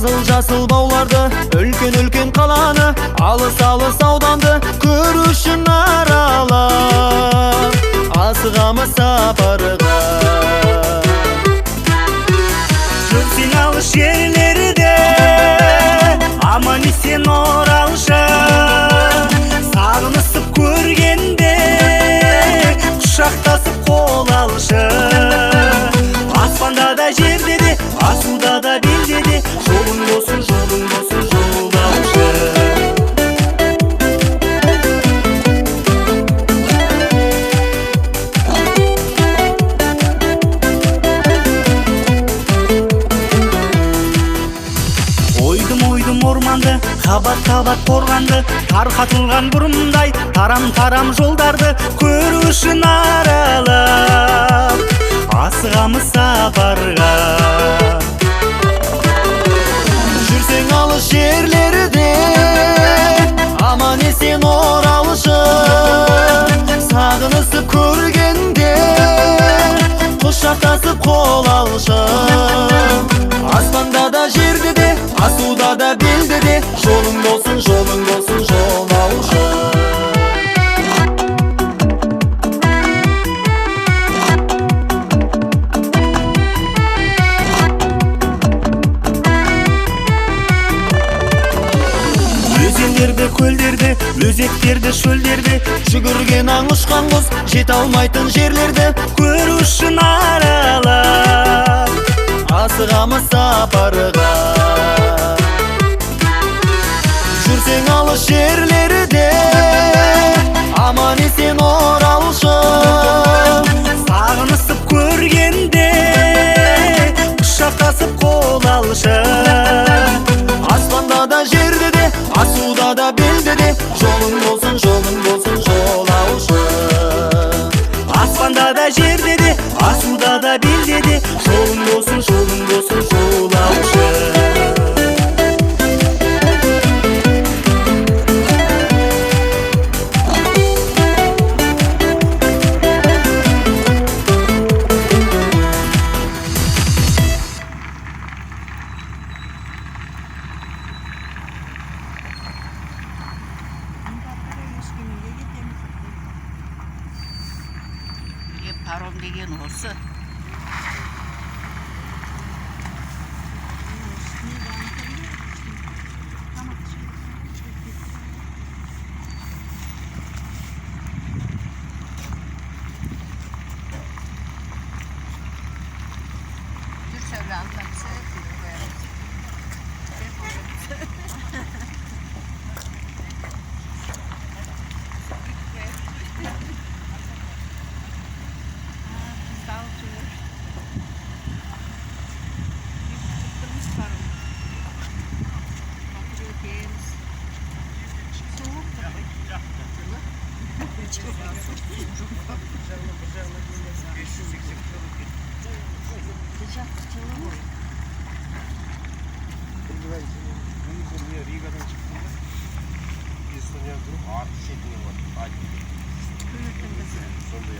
Жасыл бауларды, үлкен қаланы, алыс ауданды көру үшін аралап асығамыз сапарға. Жүрсең алыс жерлерде, аман есен оралшы. Сағынысып көргенде, құшақтасып қол алшы. Аспанда да жерде де, асуда да белде де, жолың болсын жол алшы. Ойдым орманды, қабат қорғанды, тарқатылған бұрымдай тарам жолдарды көру үшін аралап асығамыз сапарға. Жүрсең алыс жерлерде, аман есен оралшы. Сағынысып көргенде, құшақтасып қол алшы. Аспанда да жерде де, асуда да белде де, жолың болсын жол алшы. Өзендерді, көлдерді, өзектерді, шөлдерді, Жүгірген аң ұшқан құс, жете алмайтын жерлерді көру үшін аралап асығамыз сапарға. Жүрсең алыс жерлерде, аман есен оралшы. Сағынысып көргенде, құшақтасып қол алшы. Аспанда да жерде де, асуда да белде де, жолың болсын жол алшы. Аспанда да жерде де, асуда да белде де, жолың болсын жол алшы. Паром деген осы. Жүрсәулі антамсы Ригадан шықтым да, Эстония тұрып, арты шетіне бар. Сондай